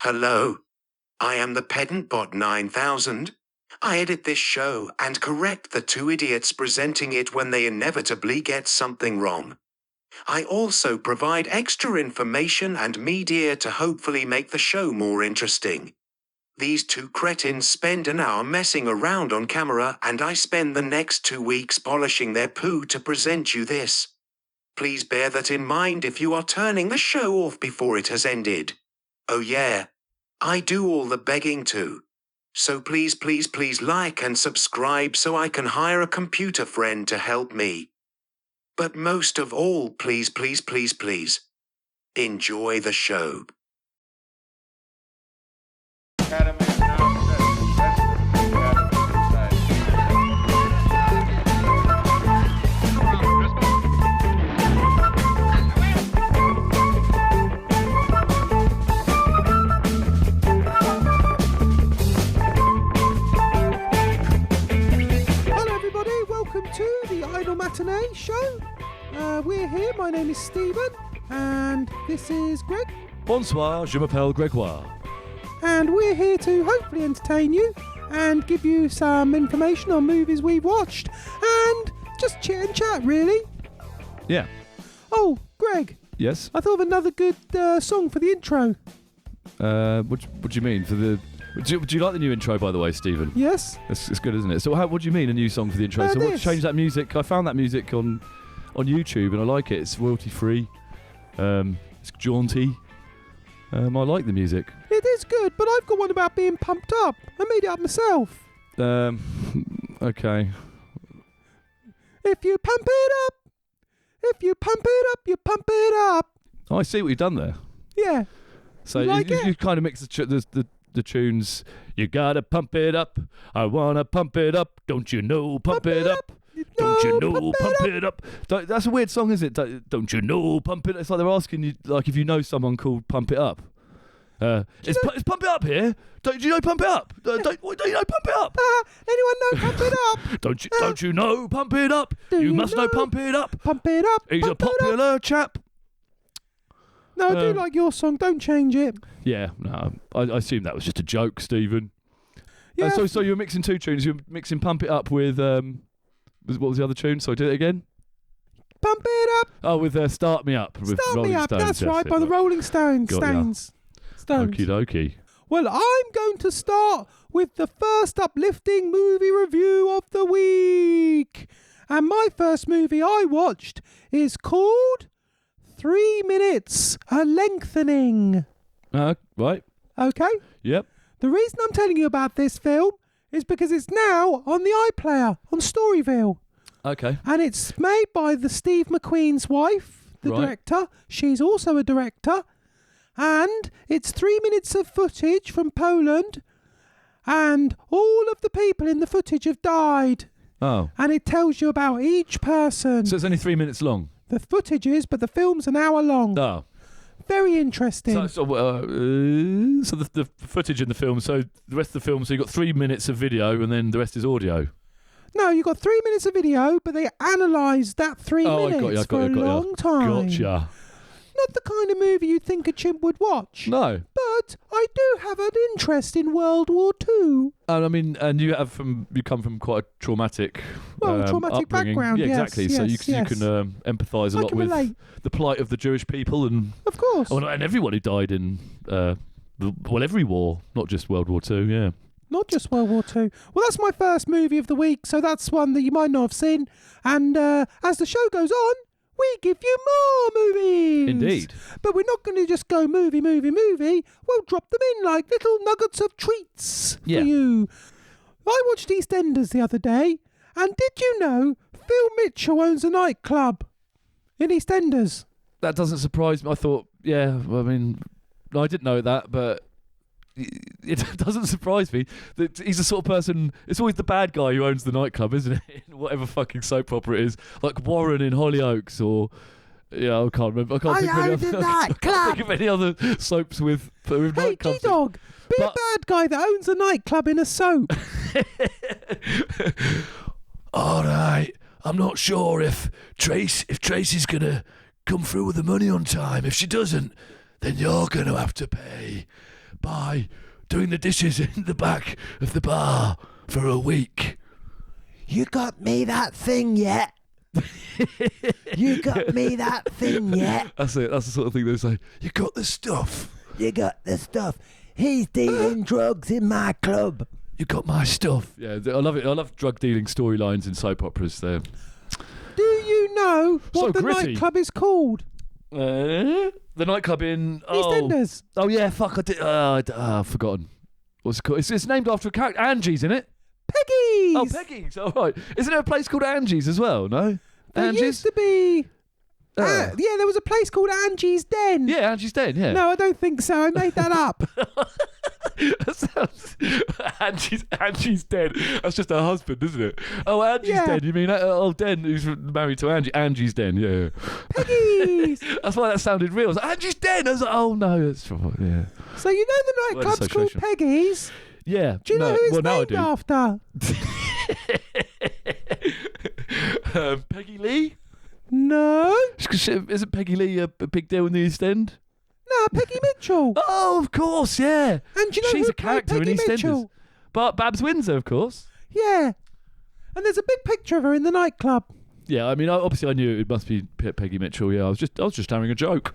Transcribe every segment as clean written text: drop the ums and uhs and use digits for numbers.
Hello. I am the Pedant Bot 9000. I edit this show and correct the two idiots presenting it when they inevitably get something wrong. I also provide extra information and media to hopefully make the show more interesting. These two cretins spend an hour messing around on camera, and I spend the next 2 weeks polishing their poo to present you this. Please bear that in mind if you are turning the show off before it has ended. Oh yeah, I do all the begging too. So please like and subscribe so I can hire a computer friend to help me. But most of all, please, enjoy the show. To the Idle Matinee show. We're here. My name is Stephen, and this is Greg. Bonsoir, je m'appelle Gregoire. And we're here to hopefully entertain you and give you some information on movies we've watched and just chit and chat, really. Yeah. Oh, Greg. Yes? I thought of another good song for the intro. What do you mean? Do you like the new intro, by the way, Stephen? Yes. It's good, isn't it? So what do you mean, a new song for the intro? So change that music. I found that music on YouTube, and I like it. It's royalty-free. It's jaunty. I like the music. It is good, but I've got one about being pumped up. I made it up myself. Okay. If you pump it up, you pump it up. Oh, I see what you've done there. Yeah. So you kind of mix the tunes. You gotta pump it up. I wanna pump it up. Don't you know? Pump it up. Don't you know? Pump it up. That's a weird song, isn't it? Don't you know? Pump it. It's like they're asking you, like, if you know someone called Pump It Up. Is Pump It Up here? Do you know Pump It Up? Don't you know Pump It Up? Anyone know Pump It Up? Don't you know Pump It Up? You must know Pump It Up. Pump it up. He's a popular chap. No, I do like your song. Don't change it. Yeah, no, I assume that was just a joke, Stephen. Yeah. So you're mixing two tunes. You're mixing "Pump It Up" with what was the other tune? So do it again. Pump it up. Oh, with "Start Me Up" with Start Rolling Me Up. Stones. That's right, by the Rolling Stones. Stones. Okie dokie. Well, I'm going to start with the first uplifting movie review of the week, and my first movie I watched is called 3 Minutes A Lengthening. Right. Okay? Yep. The reason I'm telling you about this film is because it's now on the iPlayer on Storyville. Okay. And it's made by the Steve McQueen's wife, the director. She's also a director. And it's 3 minutes of footage from Poland. And all of the people in the footage have died. Oh. And it tells you about each person. So it's only 3 minutes long? The footage is, but the film's an hour long. Oh. Very interesting. So the footage in the film, so the rest of the film, so you've got 3 minutes of video and then the rest is audio? No, you've got 3 minutes of video, but they analysed that 3 minutes for a long time. Gotcha. Not the kind of movie you'd think a chimp would watch. No. But I do have an interest in World War II. And you come from quite a traumatic upbringing. Background. Yeah, yes, exactly. Yes, so you can empathise a lot with the plight of the Jewish people and of course, and everyone who died in every war, not just World War II. Yeah. Not just World War II. Well, that's my first movie of the week, so that's one that you might not have seen. And as the show goes on, we give you more movies. Indeed. But we're not going to just go movie. We'll drop them in like little nuggets of treats for you. I watched EastEnders the other day, and did you know Phil Mitchell owns a nightclub in EastEnders? That doesn't surprise me. I thought, I didn't know that, but it doesn't surprise me that he's the sort of person. It's always the bad guy who owns the nightclub, isn't it? In whatever fucking soap opera it is, like Warren in Hollyoaks, or I can't remember. I can't think of any other soaps with nightclubs. Hey, G-Dog, be a bad guy that owns a nightclub in a soap. All right, I'm not sure if Tracy's gonna come through with the money on time. If she doesn't, then you're gonna have to pay. by doing the dishes in the back of the bar for a week. You got me that thing yet? You got me that thing yet? That's it. That's the sort of thing they say. You got the stuff. You got the stuff. He's dealing drugs in my club. You got my stuff. Yeah, I love it. I love drug dealing storylines in soap operas. There. Do you know what the gritty. nightclub is called? The nightclub in EastEnders. Oh yeah, fuck! I did. I've forgotten. What's it called? It's named after a character. Angie's in it. Peggy's. Oh, Peggy's. All right. Isn't there a place called Angie's as well? No. There Angie's. used to be. Yeah, there was a place called Angie's Den. Yeah, Angie's Den. Yeah. No, I don't think so. I made that up. That sounds. Angie's Den. That's just her husband, isn't it? Oh, Angie's Den. You mean old Den who's married to Angie? Angie's Den. Yeah. Peggy's. That's why that sounded real. I was like, Angie's Den. I was like, oh no, that's yeah. So you know the nightclub's called Peggy's. Yeah. Do you know who it's named after? Peggy Lee? No. Isn't Peggy Lee a big deal in the East End? No, Peggy Mitchell. Oh, of course, yeah. And do you know she's who a character played in Peggy EastEnders. Mitchell? But Babs Windsor, of course. Yeah. And there's a big picture of her in the nightclub. Yeah, I mean, obviously I knew it must be Peggy Mitchell. Yeah, I was just having a joke.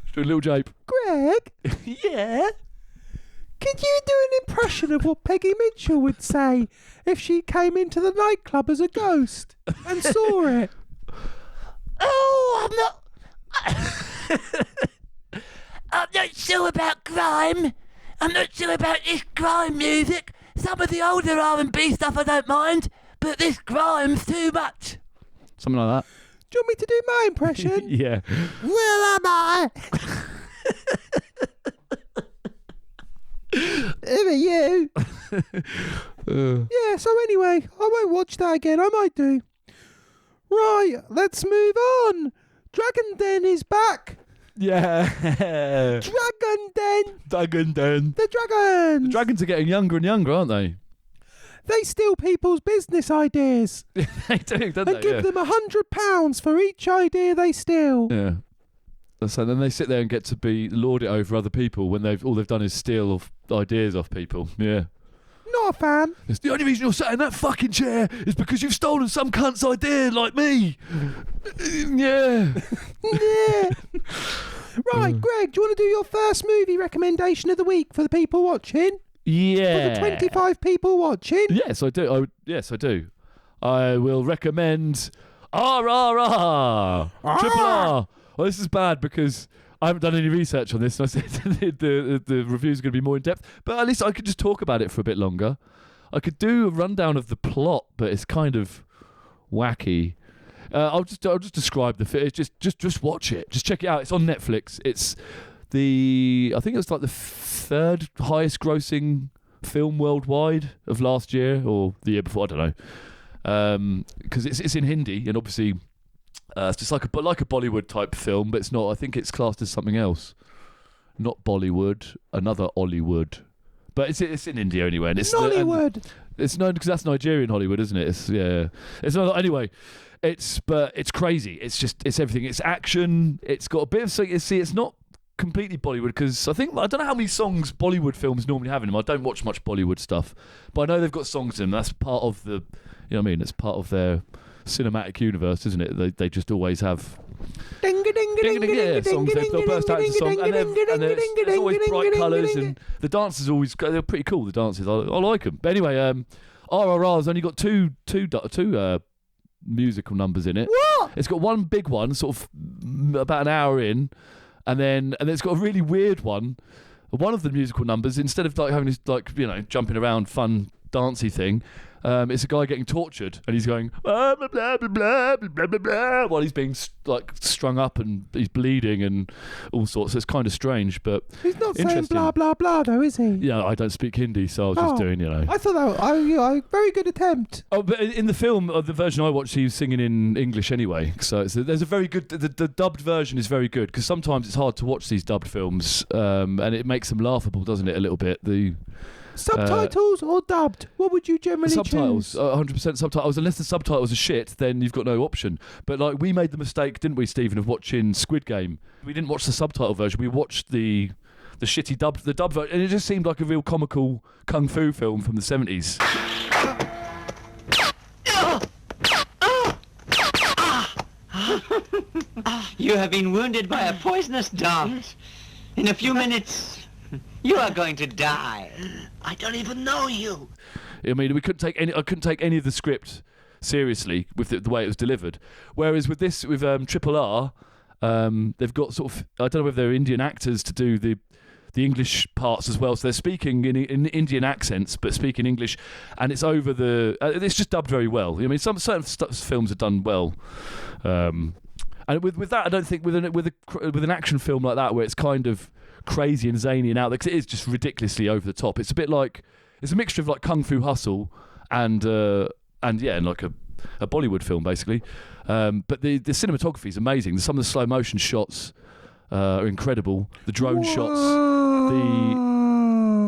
Just doing a little jape. Greg? Yeah? Could you do an impression of what Peggy Mitchell would say if she came into the nightclub as a ghost and saw it? Oh, I'm not sure about grime. I'm not sure about this grime music. Some of the older R&B stuff I don't mind, but this grime's too much. Something like that. Do you want me to do my impression? Yeah. Where am I? Who are you? Yeah, so anyway, I won't watch that again. I might do. Right, let's move on. Dragon Den is back. Yeah. Dragon Den. Dragon Den. The dragons. The dragons are getting younger and younger, aren't they? They steal people's business ideas They do, don't and they? give them £100 for each idea they steal. Yeah. So then they sit there and get to be lord it over other people when all they've done is steal ideas off people. Yeah. Not a fan. It's the only reason you're sat in that fucking chair is because you've stolen some cunt's idea like me. Yeah. Yeah. Right, Greg, do you want to do your first movie recommendation of the week for the people watching? Yeah. For the 25 people watching? Yes, I do. Yes, I do. I will recommend RRR. Triple R. Well, this is bad because I haven't done any research on this, and I said the reviews are going to be more in depth. But at least I could just talk about it for a bit longer. I could do a rundown of the plot, but it's kind of wacky. I'll just describe the film. Just watch it. Just check it out. It's on Netflix. It's I think it's like the third highest grossing film worldwide of last year or the year before. I don't know. Because it's in Hindi, and obviously. It's just like a Bollywood type film, but it's not. I think it's classed as something else. Not Bollywood, another Hollywood. But it's in India anyway. And it's Nollywood. It's known because that's Nigerian Hollywood, isn't it? It's not anyway. It's crazy. It's everything. It's action. It's got a bit of it's not completely Bollywood because I don't know how many songs Bollywood films normally have in them. I don't watch much Bollywood stuff, but I know they've got songs in them. That's part of the, you know what I mean? It's part of their cinematic universe, isn't it? They just always have songs. They'll burst out into song, and there's always bright colours, and the dances they're pretty cool. The dances, I like them. But anyway, RRR's only got two musical numbers in it. What? It's got one big one, sort of about an hour in, and then it's got a really weird one. One of the musical numbers, instead of like having this jumping around fun dancey thing. It's a guy getting tortured, and he's going blah blah blah blah blah blah blah blah while he's being strung up and he's bleeding and all sorts. So it's kind of strange, but he's not saying blah blah blah, though, is he? Yeah, I don't speak Hindi, so I was just doing, I thought that very good attempt. Oh, but in the film, the version I watched, he was singing in English anyway. So there's a very good. The dubbed version is very good because sometimes it's hard to watch these dubbed films, and it makes them laughable, doesn't it? A little bit. Subtitles or dubbed? What would you generally subtitles, choose? 100% subtitles. Unless the subtitles are shit, then you've got no option. But we made the mistake, didn't we, Stephen, of watching Squid Game. We didn't watch the subtitle version. We watched the the shitty the dub version, and it just seemed like a real comical kung fu film from the 70s. You have been wounded by a poisonous dart. In a few minutes, you are going to die. I don't even know you. I mean, I couldn't take any of the script seriously with the way it was delivered. Whereas with Triple R, they've got sort of, I don't know whether they're Indian actors to do the English parts as well, so they're speaking in Indian accents but speaking English, and it's over it's just dubbed very well. I mean, some certain films are done well, and with that, I don't think with an action film like that where it's kind of crazy and zany and out there, because it is just ridiculously over the top. It's a bit like, it's a mixture of like Kung Fu Hustle and like a Bollywood film basically. But the cinematography is amazing. Some of the slow motion shots are incredible. The drone shots,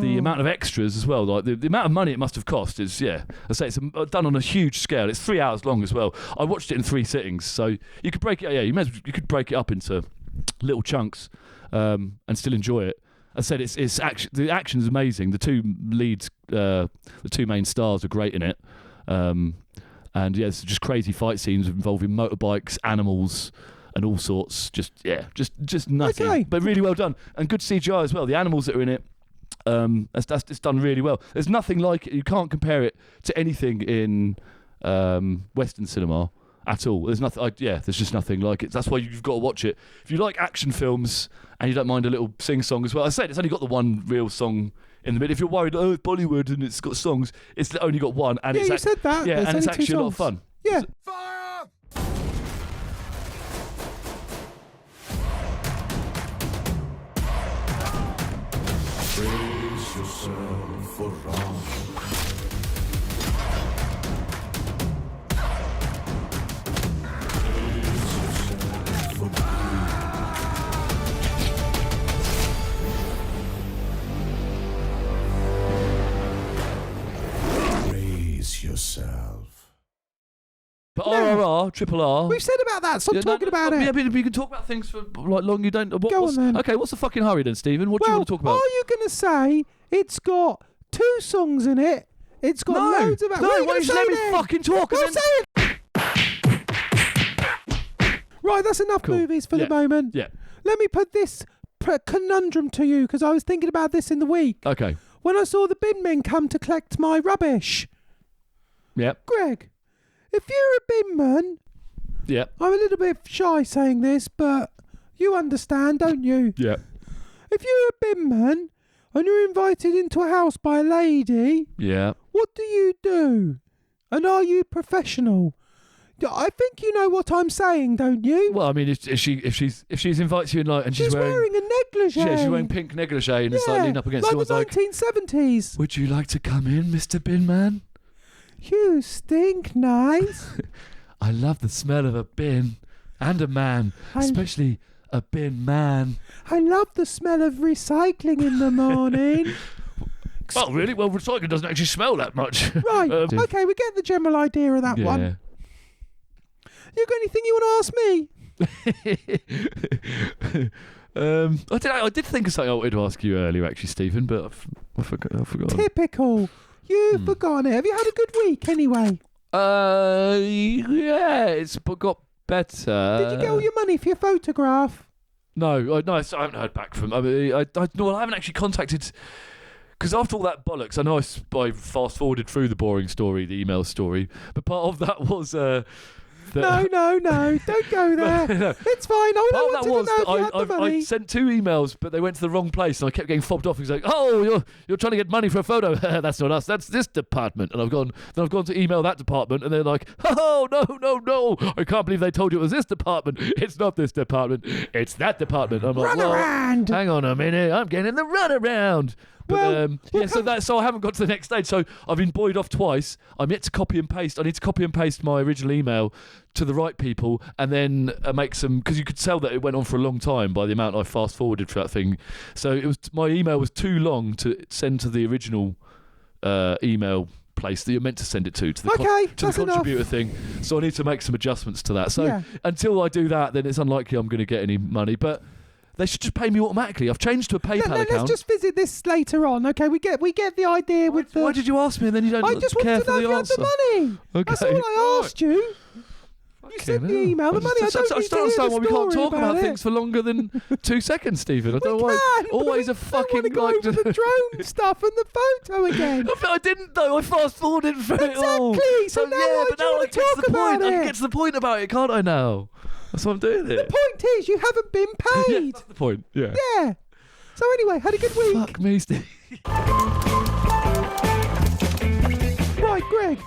the amount of extras as well. Like the amount of money it must have cost is, I say it's done on a huge scale. It's 3 hours long as well. I watched it in 3 sittings, so you could break it. Yeah, you could break it up into little chunks and still enjoy it. I said it's action. The action is amazing. The two leads, the two main stars are great in it. And it's just crazy fight scenes involving motorbikes, animals, and all sorts. Just nothing. Okay. But really well done. And good CGI as well. The animals that are in it, it's done really well. There's nothing like it. You can't compare it to anything in Western cinema at all. There's nothing. There's just nothing like it. That's why you've got to watch it. If you like action films and you don't mind a little sing-song as well. I said it's only got the one real song in the middle. If you're worried, it's Bollywood and it's got songs, it's only got one. And you said that. Yeah, There's and it's only 2 actually a lot of fun. Yeah. Fire! Brace yourself for wrong. Brace yourself. But RRR, Triple R. We've said about that. Stop talking about it. Yeah, but you can talk about things for like long. You don't. Go on then. Okay, what's the fucking hurry then, Stephen? What do you want to talk about? Are you going to say it's got 2 songs in it? It's got loads of... No, why don't you let me fucking talk? Well, say it. Right, that's enough movies for the moment. Yeah. Let me put this conundrum to you, because I was thinking about this in the week. Okay. When I saw the bin men come to collect my rubbish. Yep. Greg, if you're a bin man... Yep. I'm a little bit shy saying this, but you understand, don't you? Yeah. If you're a bin man and you're invited into a house by a lady... Yeah. What do you do? And are you professional? I think you know what I'm saying, don't you? Well, I mean, if she invites you in like, and she's wearing a negligee. Yeah, she's wearing pink negligee and it's like leaning up against like someone's the 1970s. Would you like to come in, Mr. Bin Man? You stink nice. I love the smell of a bin and a man, especially a bin man. I love the smell of recycling in the morning. Oh, really? Well, recycling doesn't actually smell that much. Right. Okay, we get the general idea of that one. You got anything you want to ask me? I did think of something I wanted to ask you earlier, actually, Stephen, but I forgot. Typical. You've forgotten it. Have you had a good week anyway? Yeah, it's got better. Did you get all your money for your photograph? No, I haven't heard back from. I mean, I haven't actually contacted. Because after all that bollocks, I know I fast forwarded through the boring story, the email story, but part of that was. No, don't go there. No. It's fine. All I wanted to know if you had the money. I sent 2 emails, but they went to the wrong place, and I kept getting fobbed off. He's like, "Oh, you're trying to get money for a photo? That's not us. That's this department." And I've gone to email that department, and they're like, "Oh, no! I can't believe they told you it was this department. It's not this department. It's that department." I'm like, Runaround. Hang on a minute. I'm getting the runaround. But, so I haven't got to the next stage. So I've been buoyed off twice. I'm yet to copy and paste. I need to copy and paste my original email to the right people, and then make some, because you could tell that it went on for a long time by the amount I fast forwarded for that thing. So it was, my email was too long to send to the original email place that you're meant to send it to the contributor thing. So I need to make some adjustments to that. So until I do that, then it's unlikely I'm going to get any money. But They should just pay me automatically. I've changed to a PayPal account. Let's just visit this later on. Okay, we get the idea with the. Why did you ask me and then you don't I just care wanted to for know the if you had answer? the money. Okay. That's all I asked you. You sent the email, the money. I don't understand why we can't talk about things for longer than 2 seconds, Stephen. I don't know why. Always a fucking I want to go over the drone stuff and the photo again. I didn't though. I fast forwarded through it all. Exactly. So now why do you want to talk about it? I can get to the point about it, can't I now? That's why I'm doing it. The point is, you haven't been paid. Yeah, that's the point. Yeah. Yeah. So anyway, had a good week. Fuck me, Steve. Right, Greg.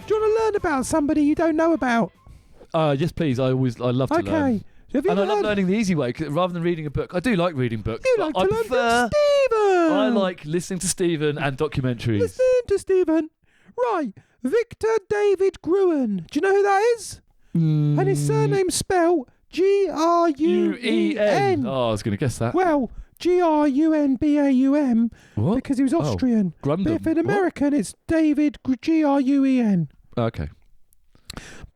Do you want to learn about somebody you don't know about? Yes, please. I love to learn. Okay. Have you And I love heard- learning the easy way rather than reading a book. I do like reading books. You but like to I learn prefer, from Stephen. I like listening to Stephen and documentaries. Listen to Stephen. Right. Victor David Gruen. Do you know who that is? And his surname's spelled Gruen. Oh, I was going to guess that. Well, Grunbaum What? because he was Austrian. Grundum. But if in What? American, it's David Gruen. Okay.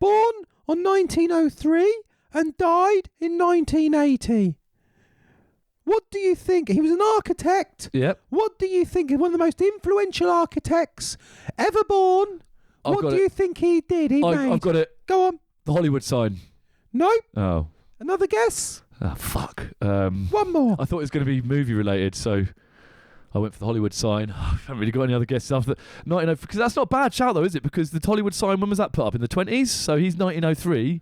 Born on 1903 and died in 1980. What do you think? He was an architect. Yep. What do you think? One of the most influential architects ever born. I've What got do it. you think he did? He made. I've got it. Go on. The Hollywood sign. Nope. Oh. Another guess. Oh, fuck. One more. I thought it was going to be movie related, so I went for the Hollywood sign. I haven't really got any other guesses after that. 1903, because that's not a bad shout, though, is it? Because the Hollywood sign, when was that put up? In the 20s? So he's 1903.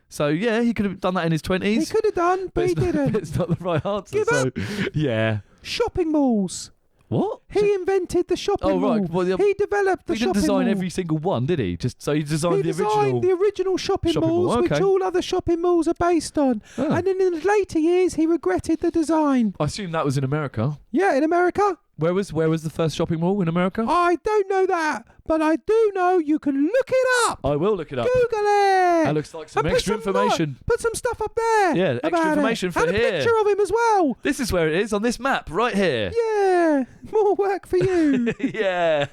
So, yeah, he could have done that in his 20s. He could have done, but he it's not, didn't. It's not the right answer. Give so, up. Yeah. Shopping malls. What? He invented the shopping Oh, right. mall. Well, He developed the He didn't shopping design mall. every single one, did he? Just so he designed He the original. designed the original shopping malls, mall, which okay. all other shopping malls are based on. Oh. And then in the later years, he regretted the design. I assume that was in America. Yeah, in America. Where was the first shopping mall in America? I don't know that, but I do know you can look it up. I will look it up. Google it. That looks like some And put extra information. Put some stuff up there. Yeah, extra about information it. for and here. a picture of him as well. This is where it is on this map right here. Yeah, more work for you. Yeah.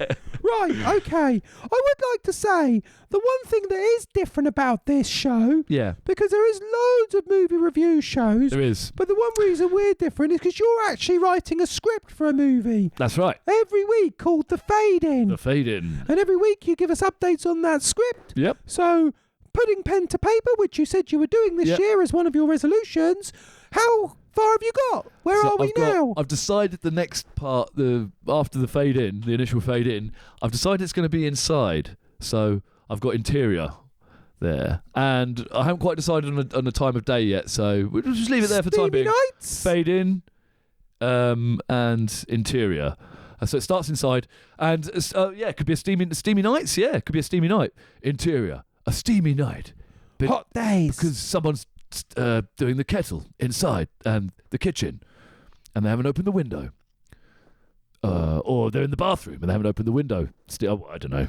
Right, okay. I would like to say the one thing that is different about this show, Yeah. because there is loads of movie review shows, There is. but the one reason we're different is because you're actually writing a script for a movie That's right. every week called The Fade In. The fade in. And every week you give us updates on that script. Yep. So, putting pen to paper, which you said you were doing this Yep. year as one of your resolutions, how far have you got? Where So are we now? I've decided the next part, after the fade in, the initial fade in, I've decided it's going to be inside. So I've got interior there, and I haven't quite decided on a time of day yet. So we'll just leave it there for the time Steamy being. nights? Fade in, and interior. So it starts inside, and yeah, it could be a steamy nights. Yeah, it could be a steamy night. Interior, a steamy night. Hot days. Because someone's doing the kettle inside and the kitchen, and they haven't opened the window. Or they're in the bathroom and they haven't opened the window. Still, I don't know.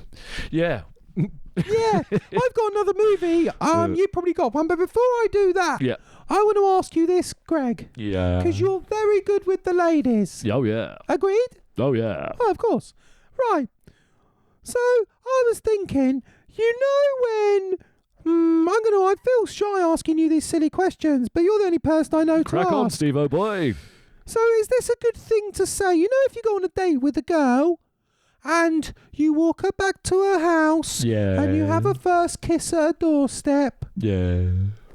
Yeah. Yeah, I've got another movie. You probably got one, but before I do that, Yeah. I want to ask you this, Greg, Yeah. because you're very good with the ladies. Oh, yeah. Agreed? Oh, yeah. Oh, of course. Right. So I was thinking, you know when. I feel shy asking you these silly questions, but you're the only person I know Crack to on, ask. Steve, oh boy. So is this a good thing to say? You know, if you go on a date with a girl and you walk her back to her house Yeah. and you have a first kiss at her doorstep, Yeah.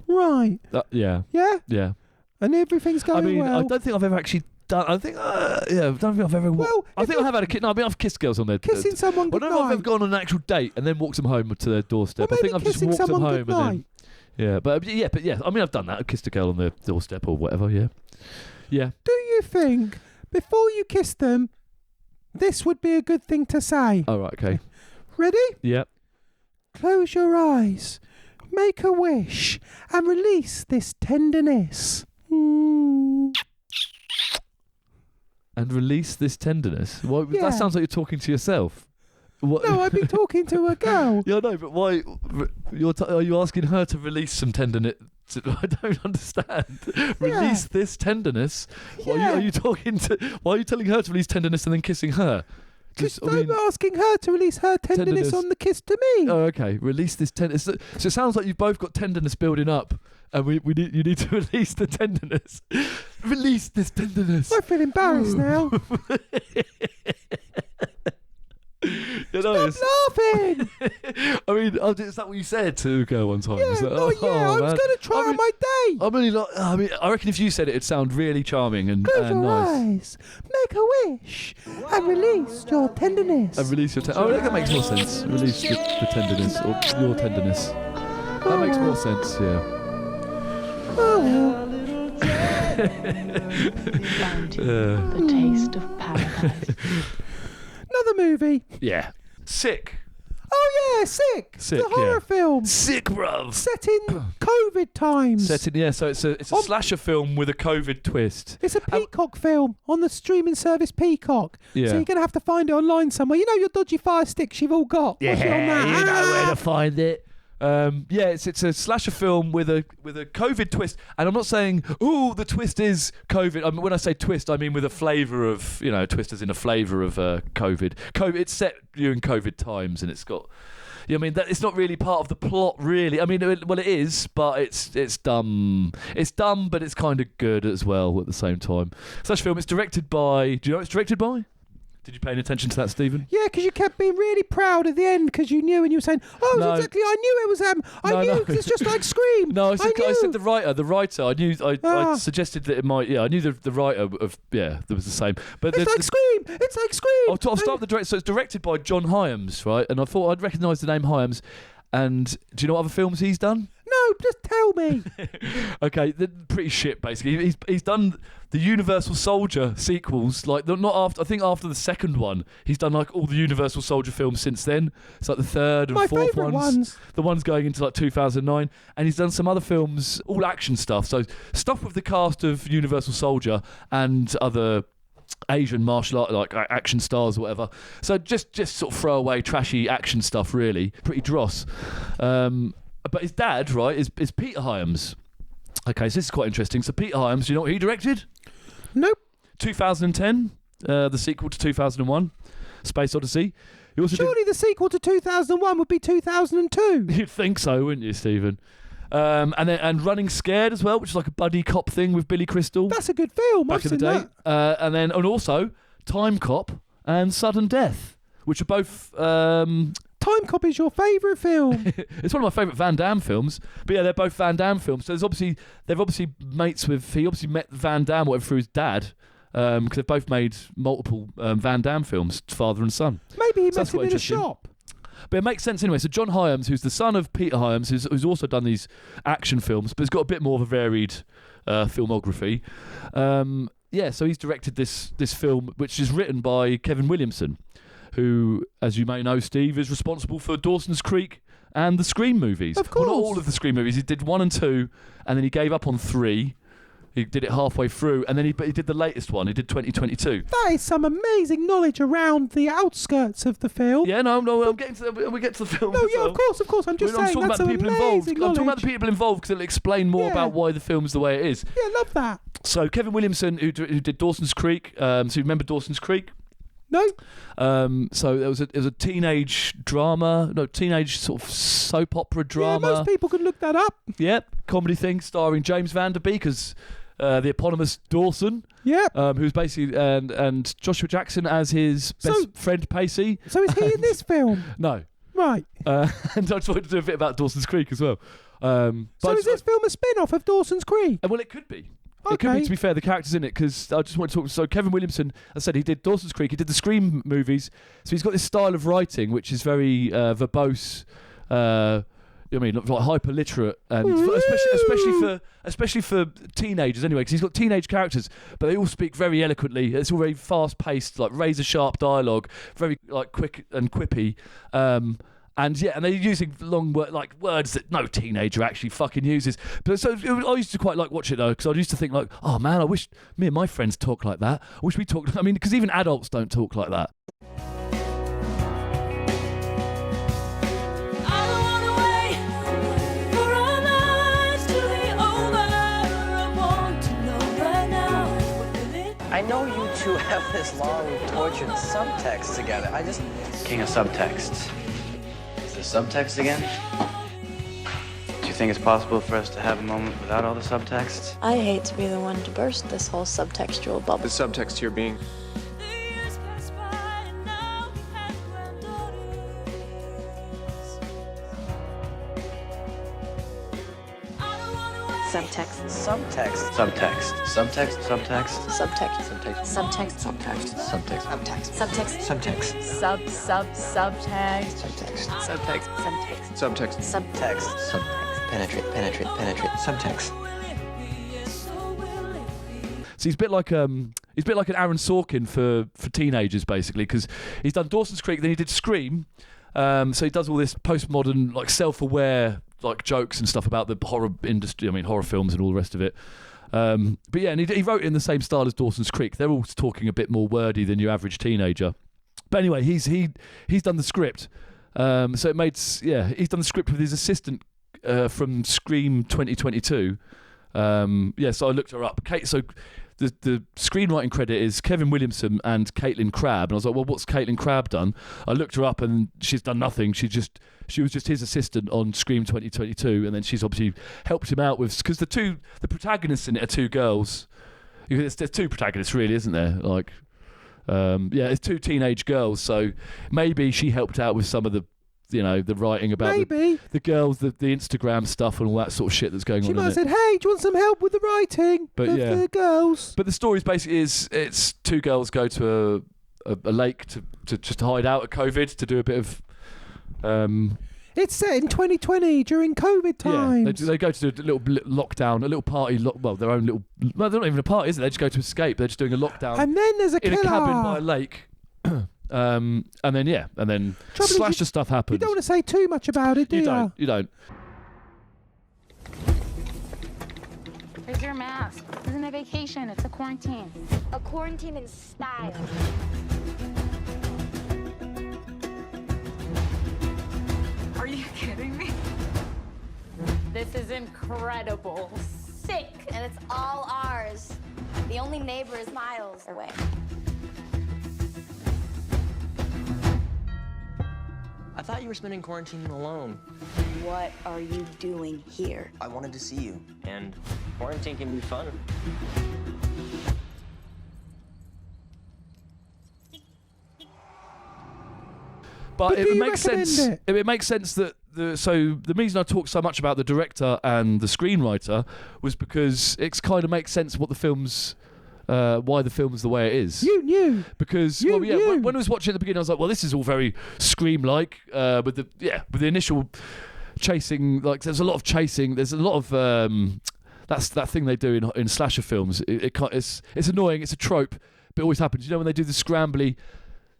right? Yeah. Yeah, Yeah. and everything's going I mean, well. I don't think I've ever actually done. I think, I don't think I've ever. Well, I if think I have had a kiss. No, I mean, I've kissed girls on their. Kissing someone I don't know if I've goodnight. ever gone on an actual date and then walked them home to their doorstep. Well, I think maybe I've just kissing walked them someone home and then. goodnight. Yeah, but yeah. I mean, I've done that. I kissed a girl on their doorstep or whatever. Yeah. Yeah. Do you think before you kiss them, this would be a good thing to say? All right. Okay. Ready? Yeah. Close your eyes, make a wish, and release this tenderness. And release this tenderness. Why, Yeah. That sounds like you're talking to yourself. What? No, I've been talking to a girl. Yeah, no, but why? Are you asking her to release some tenderness? I don't understand. Release this tenderness. Yeah. Are you talking to? Why are you telling her to release tenderness and then kissing her? I'm asking her to release her tenderness on the kiss to me. Oh, okay. Release this tenderness. So it sounds like you've both got tenderness building up, and you need to release the tenderness. Release this tenderness. I feel embarrassed now. Stop laughing! I mean, is that what you said to a girl one time? Yeah, I was going to try on my date. I'm really not. I reckon if you said it, it'd sound really charming and Close your nice. eyes, make a wish, and release your tenderness. And release your that makes more sense. Release the tenderness, or your tenderness. That makes more sense, yeah. The taste of paradise. Another movie. Yeah. Sick. Oh yeah, Sick. Sick, the horror film. Sick, bruv. Set in COVID times. So it's a slasher film with a COVID twist. It's a Peacock film on the streaming service Peacock. Yeah. So you're going to have to find it online somewhere. You know your dodgy fire sticks you've all got. Yeah, What's it on that? you know where to find it. It's a slasher film with a COVID twist, and I'm not saying the twist is COVID. I mean, when I say twist, I mean with a flavour of twist as in a flavour of COVID. It's set during COVID times, and it's got. I mean, that it's not really part of the plot, really. I mean, it is, but it's dumb. It's dumb, but it's kind of good as well at the same time. Slasher film. It's directed by. Do you know what it's directed by? Did you pay any attention to that, Stephen? Yeah, because you kept being really proud at the end because you knew and you were saying, No. exactly, I knew it was I knew because it's just like Scream. No, I said knew. the writer. I knew. I suggested that it might. Yeah, I knew the writer of. Yeah, there was the same. But It's like Scream. It's like Scream. I'll start with the director. So it's directed by John Hyams, right? And I thought I'd recognise the name Hyams. And do you know what other films he's done? No, just tell me. Okay, they're pretty shit. Basically, he's done the Universal Soldier sequels. Like not after. I think after the second one, he's done like all the Universal Soldier films since then. It's like the third and My fourth favourite ones. The ones going into like 2009, and he's done some other films, all action stuff. So stuff with the cast of Universal Soldier and other Asian martial art like action stars or whatever. So just sort of throwaway trashy action stuff, really pretty dross. But his dad, right, is Peter Hyams. Okay, so this is quite interesting. So Peter Hyams, do you know what he directed? Nope. 2010, the sequel to 2001, Space Odyssey. He also Surely the sequel to 2001 would be 2002. You'd think so, wouldn't you, Stephen? And Running Scared as well, which is like a buddy cop thing with Billy Crystal. That's a good film. Back in the day. And also Time Cop and Sudden Death, which are both. Time Cop is your favourite film. It's one of my favourite Van Damme films. But yeah, they're both Van Damme films. So they're obviously mates with. He obviously met Van Damme whatever through his dad. Because they've both made multiple Van Damme films, father and son. Maybe he met him in a shop. But it makes sense anyway. So John Hyams, who's the son of Peter Hyams, who's also done these action films, but has got a bit more of a varied filmography. So he's directed this film, which is written by Kevin Williamson, who, as you may know, Steve, is responsible for Dawson's Creek and the Scream movies. Of course. Well, not all of the Scream movies. He did 1 and 2, and then he gave up on 3. He did it halfway through, and then he did the latest one. He did 2022. That is some amazing knowledge around the outskirts of the film. Yeah, no, I'm getting to we get to the film. No, yeah, of course. I'm just saying that's some amazing knowledge. I'm talking about the people involved because it'll explain more about why the film's the way it is. Yeah, love that. So Kevin Williamson, who did Dawson's Creek. So you remember Dawson's Creek? No. So it was a teenage sort of soap opera drama. Yeah, most people can look that up. Yep, comedy thing starring James Van Der Beek as the eponymous Dawson. Yep. Who's basically and Joshua Jackson as his best friend Pacey. So is he in this film? No. Right. And I just wanted to do a bit about Dawson's Creek as well. So is this film a spin-off of Dawson's Creek? Well, it could be. Okay. It could be, to be fair, the characters in it, because I just want to talk. So Kevin Williamson, as I said, he did Dawson's Creek, he did the Scream movies, so he's got this style of writing which is very verbose, like hyper literate, and especially for teenagers anyway, because he's got teenage characters, but they all speak very eloquently. It's all very fast paced, like razor sharp dialogue, very like quick and quippy. And they're using long words that no teenager actually fucking uses. But so I used to quite like watch it though, because I used to think like, oh man, I wish me and my friends talk like that. I wish we talked. I mean, because even adults don't talk like that. I know you two two have this long, tortured subtext together? King of subtext. Is there subtext again? Do you think it's possible for us to have a moment without all the subtext? I hate to be the one to burst this whole subtextual bubble. The subtext here being... Subtext. Subtext. Subtext. Subtext. Subtext. Subtext. Subtext. Subtext. Subtext. Subtext. Subtext. Subtext. Subtext. Subtext. Subtext. Subtext. Subtext. Subtext. Penetrate. Subtext. So he's a bit like an Aaron Sorkin for teenagers, basically, because he's done Dawson's Creek, then he did Scream. So he does all this postmodern, like self-aware, like jokes and stuff about the horror industry. I mean, horror films and all the rest of it. But yeah, and he wrote it in the same style as Dawson's Creek. They're all talking a bit more wordy than your average teenager. But anyway, he's done the script. So it made he's done the script with his assistant from Scream 2022. So I looked her up. So the screenwriting credit is Kevin Williamson and Caitlin Crabb, and I was like, well, what's Caitlin Crabb done? I looked her up, and she's done nothing. She was just his assistant on Scream 2022, and then she's obviously helped him out with, because the protagonists in it are two girls. There's two protagonists, really, isn't there? Like, it's two teenage girls. So maybe she helped out with some of the, the writing about the girls, the Instagram stuff and all that sort of shit that's going on. She might have said, hey, do you want some help with the writing of the girls? But the story basically it's two girls go to a lake to just hide out at COVID, to do a bit of... It's set in 2020 during COVID times. Yeah, they go to do a little lockdown, a little party. Their own little... Well, they're not even a party, is it? They just go to escape. They're just doing a lockdown. And then there's a killer. In a cabin by a lake. And then slasher stuff happens. You don't want to say too much about it, do you? You don't. Where's your mask? This isn't a vacation, it's a quarantine. A quarantine in style. Are you kidding me? This is incredible. Sick, and it's all ours. The only neighbor is miles away. I thought you were spending quarantine alone. What are you doing here? I wanted to see you. And quarantine can be fun. But it makes sense. It makes sense that the reason I talk so much about the director and the screenwriter was because it kind of makes sense what the film's. Why the film's the way it is. You knew. Because when I was watching at the beginning, I was like, well, this is all very Scream-like, with the initial chasing. Like, there's a lot of chasing. There's a lot of that's that thing they do in slasher films. It's annoying. It's a trope, but it always happens. You know, when they do the scrambly,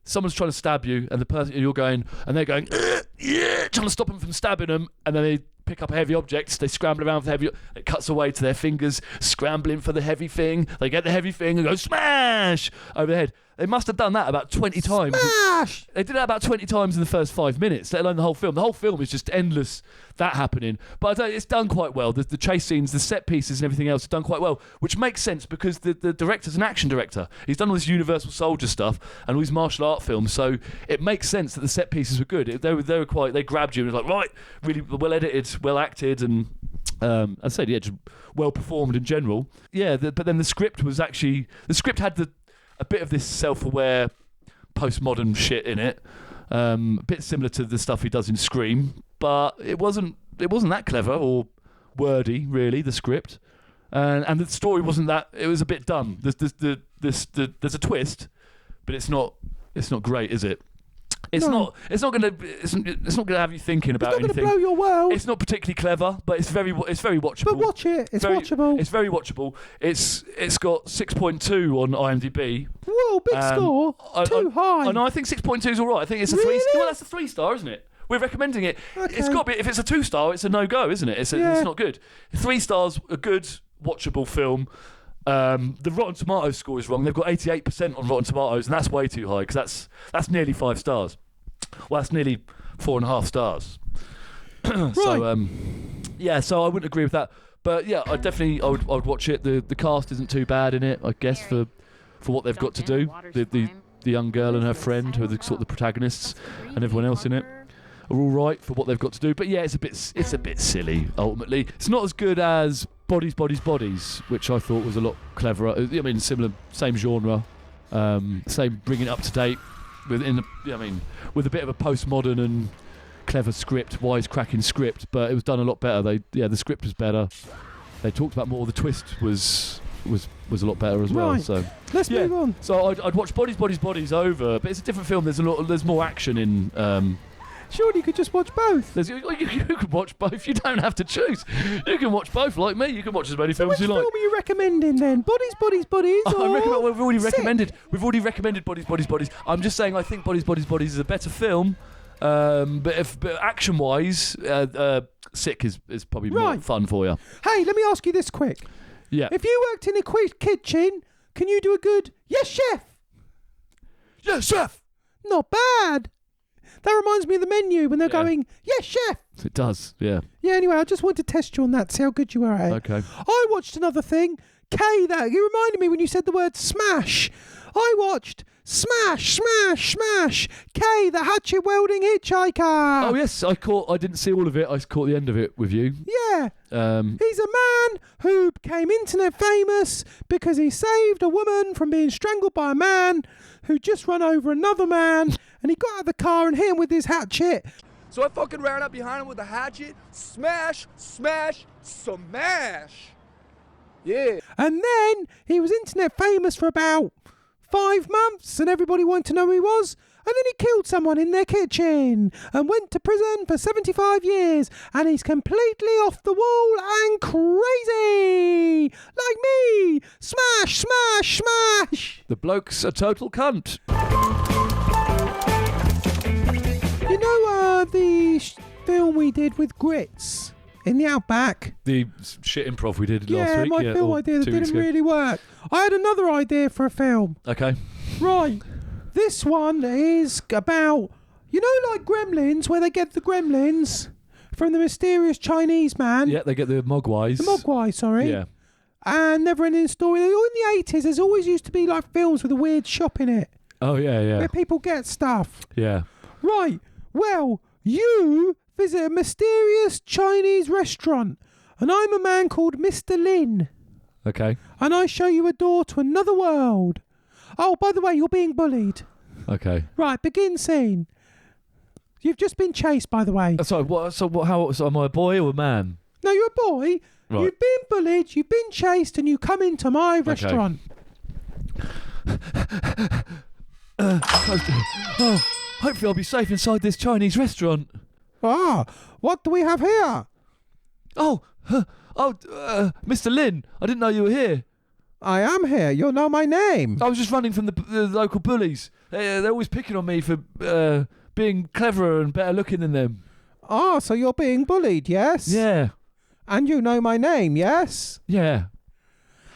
someone's trying to stab you, and the person you're going, and they're going, trying to stop them from stabbing them, and then they pick up a heavy object, they scramble around for the heavy, it cuts away to their fingers scrambling for the heavy thing, they get the heavy thing and go smash over the head. They must have done that about 20 times. Smash! They did that about 20 times in the first 5 minutes, let alone the whole film. The whole film is just endless, that happening. But it's done quite well. The chase scenes, the set pieces and everything else are done quite well, which makes sense because the director's an action director. He's done all this Universal Soldier stuff and all these martial art films, so it makes sense that the set pieces were good. They grabbed you and it was like, right, really well edited, well acted, and I'd say, just well performed in general. Yeah, but then the script had a bit of this self-aware postmodern shit in it, a bit similar to the stuff he does in Scream, but it wasn't that clever or wordy, really, the script, and the story wasn't that. It was a bit dumb. There's a twist, but it's not great, is it? It's not gonna have you thinking about anything. It's not gonna blow your world. It's not particularly clever, but it's very watchable. But watch it. It's watchable. It's very watchable. It's got 6.2 on IMDb. Whoa, big score. Too high. No, I think 6.2 is all right. I think it's a 3. Well, that's a 3-star, isn't it? We're recommending it. Okay. It's got to be. If it's a 2-star, it's a no-go, isn't it? It's not good. 3 stars, a good watchable film. The Rotten Tomatoes score is wrong. They've got 88% on Rotten Tomatoes, and that's way too high because that's nearly 5 stars. Well, that's nearly 4.5 stars. Right. So I wouldn't agree with that. But yeah, I would watch it. The cast isn't too bad in it, I guess, for for what they've got to do. The young girl and her friend, who are the sort of the protagonists, and everyone else in it, are all right for what they've got to do. But yeah, it's a bit silly. Ultimately, it's not as good as Bodies, Bodies, Bodies, which I thought was a lot cleverer. I mean, similar, same genre, same bringing it up to date with a bit of a postmodern and clever script, wisecracking script. But it was done a lot better. The script was better. They talked about more. The twist was a lot better as well. Right. So let's move on. So I'd watch Bodies, Bodies, Bodies over, but it's a different film. There's more action in. Surely you could just watch both. You can watch both. You don't have to choose. You can watch both, like me. You can watch as many films as you like. Which film are you recommending then? Bodies, Bodies, Bodies. We've already recommended Bodies, Bodies, Bodies. I'm just saying I think Bodies, Bodies, Bodies is a better film. But action-wise, Sick is probably more fun for you. Hey, let me ask you this quick. Yeah. If you worked in a kitchen, can you do a good yes, chef? Yes, chef. Not bad. That reminds me of the menu when they're going, yes, chef. It does, yeah. Yeah, anyway, I just wanted to test you on that, see how good you were at it. Okay. I watched another thing. You reminded me when you said the word smash. I watched Smash, Smash, Smash. K, the hatchet welding hitchhiker. Oh, yes, I didn't see all of it. I caught the end of it with you. Yeah. He's a man who became internet famous because he saved a woman from being strangled by a man who just run over another man, and he got out of the car and hit him with his hatchet. So I fucking ran up behind him with a hatchet. Smash, smash, smash. Yeah. And then he was internet famous for about 5 months, and everybody wanted to know who he was. And then he killed someone in their kitchen and went to prison for 75 years. And he's completely off the wall and crazy. Like me. Smash, smash, smash. The bloke's a total cunt. You know the film we did with Grits in the Outback? The shit improv we did last week. My film idea that didn't really work. I had another idea for a film. Okay. Right. This one is about, like Gremlins, where they get the gremlins from the mysterious Chinese man. Yeah, they get the Mogwais. The Mogwai, sorry. Yeah. And Never-Ending Story. In the 80s, there's always used to be like films with a weird shop in it. Oh, yeah. Where people get stuff. Yeah. Right. Well, you visit a mysterious Chinese restaurant, and I'm a man called Mr. Lin. Okay. And I show you a door to another world. Oh, by the way, you're being bullied. Okay. Right, begin scene. You've just been chased, by the way. So am I a boy or a man? No, you're a boy. Right. You've been bullied, you've been chased, and you come into my restaurant. Hopefully I'll be safe inside this Chinese restaurant. Ah, what do we have here? Mr. Lin, I didn't know you were here. I am here. You'll know my name. I was just running from the local bullies. They're always picking on me for being cleverer and better looking than them. Oh, so you're being bullied, yes? Yeah. And you know my name, yes? Yeah.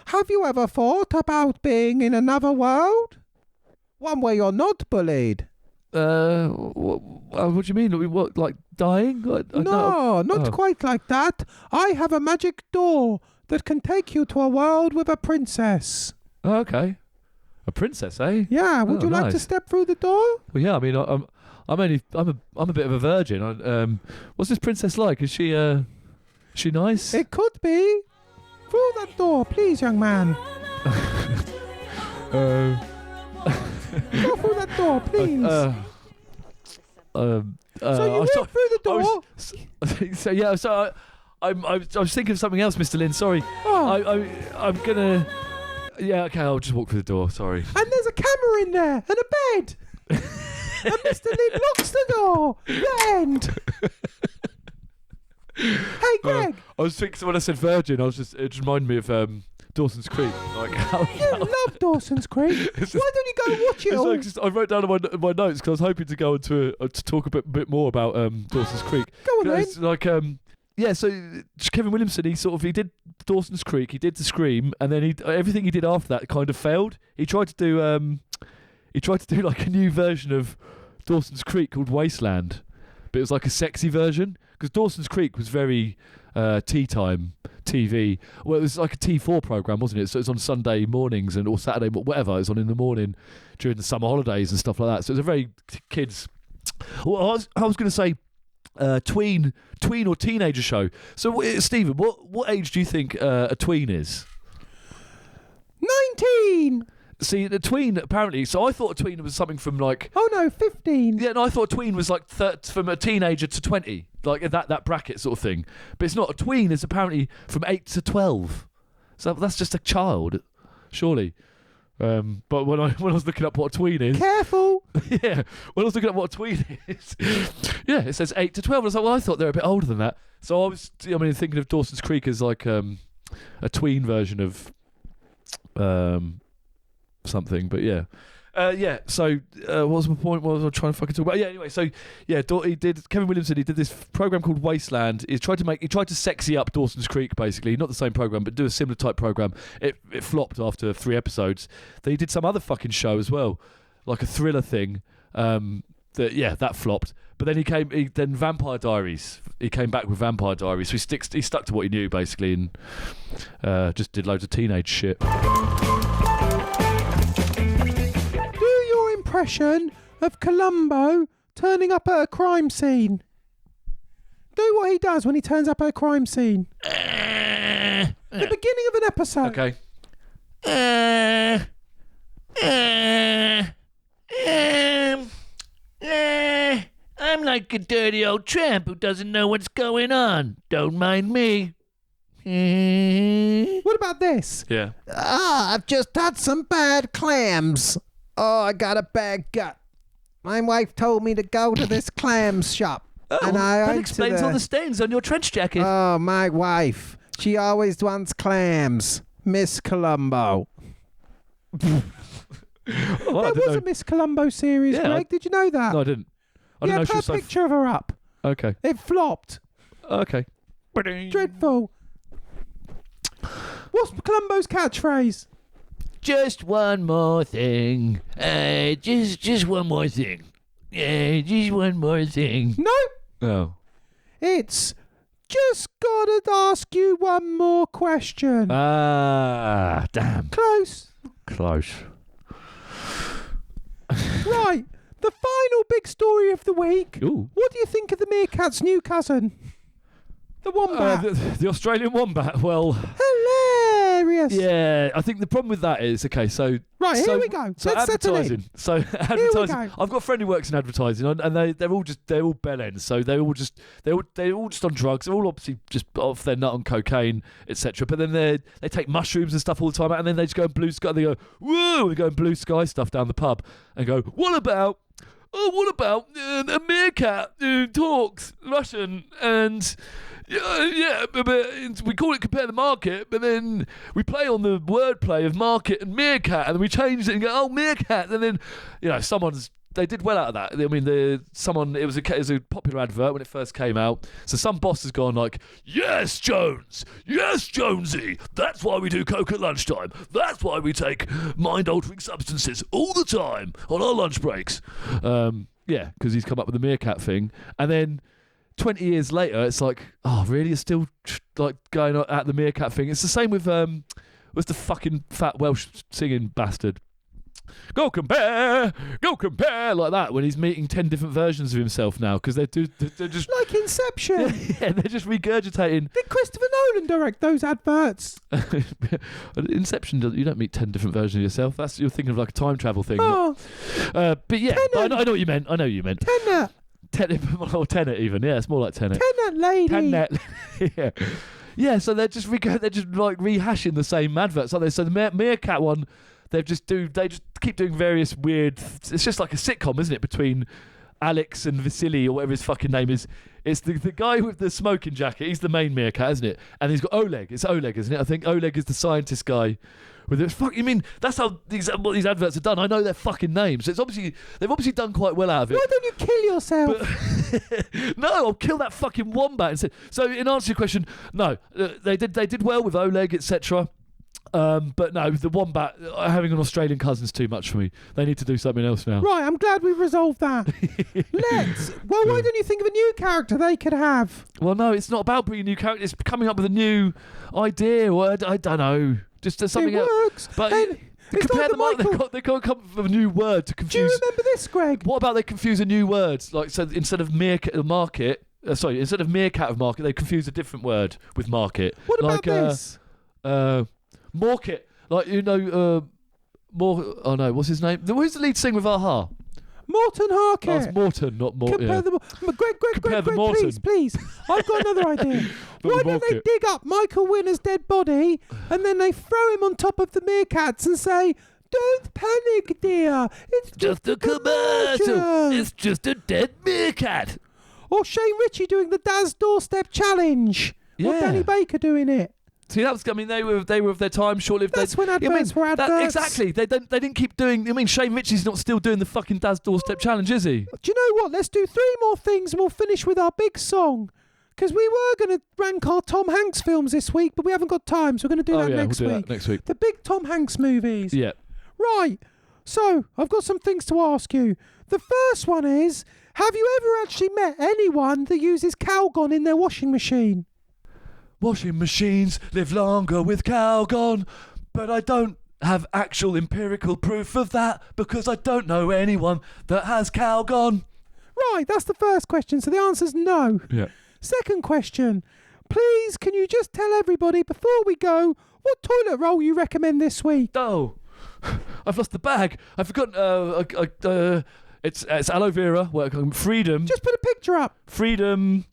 Have you ever thought about being in another world? One where you're not bullied? What do you mean? What, like dying? Not quite like that. I have a magic door that can take you to a world with a princess. Oh, okay. A princess, eh? Yeah. Would you like to step through the door? Well, yeah. I mean, I'm a bit of a virgin. What's this princess like? Is she nice? It could be. Through that door, please, young man. Go through that door, please. So you walk through the door. I was thinking of something else, Mr. Lin. Sorry. Oh. I'm gonna. Yeah, okay. I'll just walk through the door. Sorry. And there's a camera in there and a bed. And Mr. Lin locks the door. The end. Hey, Greg. I was thinking when I said virgin, it just reminded me of Dawson's Creek. You love Dawson's Creek. Why don't you go and watch it all? I wrote down in my notes because I was hoping to go into to talk a bit more about Dawson's Creek. Go on then. It's like so Kevin Williamson, he did Dawson's Creek, he did The Scream, and then everything he did after that kind of failed. He tried to do like a new version of Dawson's Creek called Wasteland, but it was like a sexy version because Dawson's Creek was very tea time TV. Well, it was like a T4 program, wasn't it? So it was on Sunday mornings or Saturday, whatever. It was on in the morning during the summer holidays and stuff like that. So it was a very kids. Well, I was going to say tween or teenager show. So Stephen, what age do you think a tween is? 19. See, the tween apparently. So I thought a tween was something from like. Oh no, 15. Yeah, no, I thought a tween was like from a teenager to 20, like that bracket sort of thing. But it's not. A tween is apparently from 8 to 12. So that's just a child, surely. But when I was looking up what a tween is, careful. Yeah, when I was looking up what a tween is, yeah, it says 8 to 12. I was like, well, I thought they were a bit older than that. So thinking of Dawson's Creek as like a tween version of something. But yeah. So what was my point? What was I trying to fucking talk about? Yeah, anyway, so yeah, Kevin Williamson, he did this program called Wasteland. He tried to sexy up Dawson's Creek, basically. Not the same program, but do a similar type program. It flopped after 3 episodes. Then he did some other fucking show as well, like a thriller thing. That flopped. But then then Vampire Diaries. He came back with Vampire Diaries. So he stuck to what he knew, basically, and just did loads of teenage shit. Impression of Columbo turning up at a crime scene. Do what he does when he turns up at a crime scene. The beginning of an episode. Okay. I'm like a dirty old tramp who doesn't know what's going on. Don't mind me. What about this? Yeah. I've just had some bad clams. Oh, I got a bad gut. My wife told me to go to this clam shop. Oh, and that explains all the stains on your trench jacket. Oh, my wife. She always wants clams. Miss Columbo. There was a Miss Columbo series, Greg. Did you know that? No, I didn't. I didn't know she was put a picture of her up. Okay. It flopped. Okay. Dreadful. What's Columbo's catchphrase? Just one more thing. Just one more thing. Yeah, just one more thing. No. Oh. It's just gotta ask you one more question. Ah, damn. Close. Right. The final big story of the week. Ooh. What do you think of the meerkat's new cousin? The wombat. The Australian wombat. Well, hilarious. Yeah, I think the problem with that is here we go. So let's advertising. So advertising. I've got a friend who works in advertising, and they're all bell ends. So they're all just on drugs. They're all obviously just off their nut on cocaine, etc. But then they take mushrooms and stuff all the time, and then they just go and blue sky. They go whoa, they go and blue sky stuff down the pub, and go what about a meerkat who talks Russian and. But we call it Compare the Market, but then we play on the wordplay of market and meerkat, and then we change it and go, oh, meerkat, and then, they did well out of that. I mean, it was a popular advert when it first came out, so some boss has gone like, yes, Jones, yes, Jonesy, that's why we do coke at lunchtime, that's why we take mind-altering substances all the time on our lunch breaks. Because he's come up with the meerkat thing, and then 20 years later, it's like, oh, really? You're still like going at the meerkat thing? It's the same with what's the fucking fat Welsh singing bastard? Go compare, like that. When he's meeting 10 different versions of himself now, because they're just like Inception. Yeah, they're just regurgitating. Did Christopher Nolan direct those adverts? Inception, you don't meet 10 different versions of yourself. You're thinking of like a time travel thing. Oh, but yeah, I know what you meant. Tenet. Tenet even, yeah, it's more like Tenet. Tenet lady. Tenet. Yeah. So they're just like rehashing the same adverts, aren't they? So the meerkat one, they just keep doing various weird. It's just like a sitcom, isn't it? Between Alex and Vasily or whatever his fucking name is. It's the guy with the smoking jacket. He's the main meerkat, isn't it? And he's got Oleg. It's Oleg, isn't it? I think Oleg is the scientist guy. With it, you mean that's how these adverts are done? I know their fucking names. They've obviously done quite well out of it. Why don't you kill yourself? No, I'll kill that fucking wombat instead. So in answer to your question, no, they did well with Oleg, etc. But no, the wombat, having an Australian cousin's too much for me. They need to do something else now. Right, I'm glad we've resolved that. Why don't you think of a new character they could have? Well, no, it's not about bringing new characters. It's coming up with a new idea. Or I don't know. Just something else. It works. But like compare them up. They can't come up with a new word to confuse. Do you remember this, Greg? What about they confuse a new word? Like, so instead of meerkat of market, instead of meerkat of market, they confuse a different word with market. What about this? Market. Like, oh no, what's his name? Who's the lead singer with Aha? Morton Harker. Oh, it's Morton, not Morton. Compare Greg, please. I've got another idea. Why don't they dig up Michael Winner's dead body and then they throw him on top of the meerkats and say, "Don't panic, dear. It's just a commercial. It's just a dead meerkat." Or Shane Ritchie doing the Daz Doorstep Challenge. Or Danny Baker doing it. See, that was. I mean, they were of their time. Short-lived. That's when adverts were adverts. Exactly. They didn't keep doing. I mean, Shane Ritchie's not still doing the fucking Daz Doorstep Challenge, is he? Do you know what? Let's do 3 more things and we'll finish with our big song. Because we were going to rank our Tom Hanks films this week, but we haven't got time, so we're going to do that next week. That next week. The big Tom Hanks movies. Yeah. Right. So I've got some things to ask you. The first one is: have you ever actually met anyone that uses Calgon in their washing machine? Washing machines live longer with Calgon, but I don't have actual empirical proof of that because I don't know anyone that has Calgon. Right, that's the first question, so the answer's no. Yeah. Second question: please, can you just tell everybody before we go what toilet roll you recommend this week? Oh, I've lost the bag. I've forgotten. It's aloe vera. Freedom. Just put a picture up. Freedom.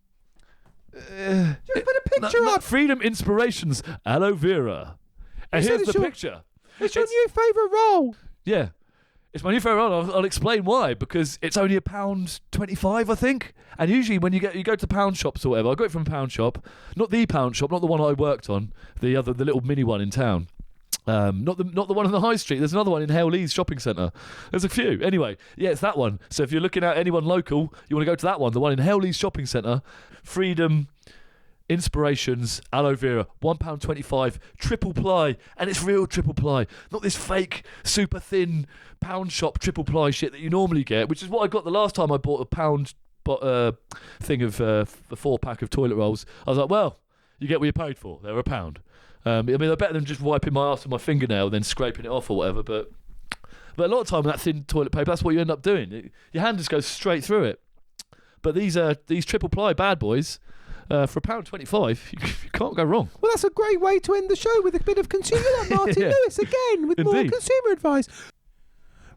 Just put a picture up. Freedom Inspirations aloe vera. And here's the picture. It's your new favourite roll. Yeah. It's my new favourite roll. I'll explain why. Because it's only £1.25, I think. And usually when you go to pound shops or whatever, I got it from a pound shop. Not the pound shop, not the one I worked on. The little mini one in town. Not the one on the high street. There's another one in Hale Lee's shopping centre. There's a few. Anyway, yeah, it's that one. So if you're looking at anyone local, you want to go to that one. The one in Hale Lee's shopping centre. Freedom Inspirations aloe vera, £1.25, triple ply, and it's real triple ply, not this fake super thin pound shop triple ply shit that you normally get, which is what I got the last time I bought a pound thing of a 4-pack of toilet rolls. I was like, well, you get what you paid for. They're £1. I mean, they're better than just wiping my ass with my fingernail and then scraping it off or whatever. But a lot of time with that thin toilet paper, that's what you end up doing. Your hand just goes straight through it. But these triple ply bad boys, for £1.25, you can't go wrong. Well, that's a great way to end the show with a bit of consumer. Martin Lewis again with more consumer advice.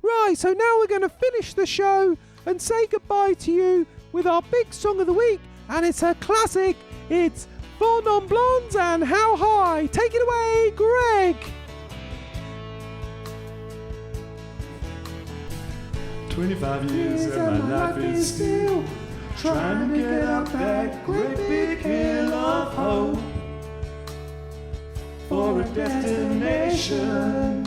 Right, so now we're going to finish the show and say goodbye to you with our big song of the week, and it's a classic. It's Four Non Blondes and How High. Take it away, Greg. 25 years and my life is still trying to get up that great big hill of hope for a destination.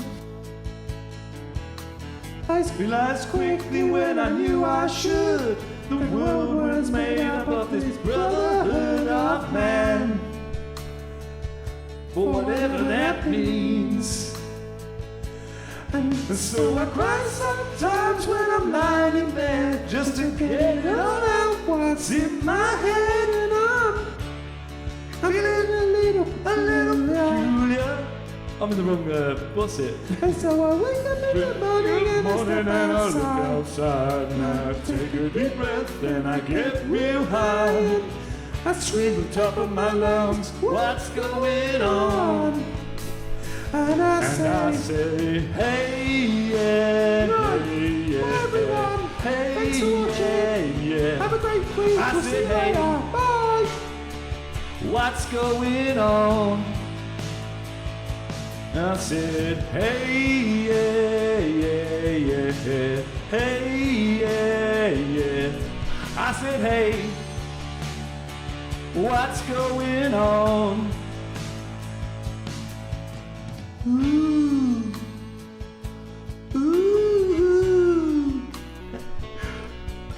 I realized quickly when I knew I should, the world was made up of this brotherhood of man, for whatever that means. And so I cry sometimes when I'm lying in bed, just to get it all out what's in my head. And I'm feeling a little peculiar. I'm in the wrong, what's it? And so I wake up in the morning and I look outside and I take a deep breath, then I get real high. I scream at the top of my lungs, what's going on? And I say, hey, yeah, hey, yeah, everyone, hey, thanks for watching. Yeah. Have a great week. I We'll see said, you hey, later. Bye. What's going on? I said, hey, yeah, yeah, yeah, hey, yeah, yeah. I said, hey, what's going on? Ooh, ooh,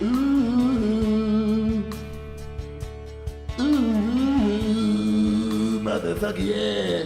ooh, ooh, motherfucker, yeah.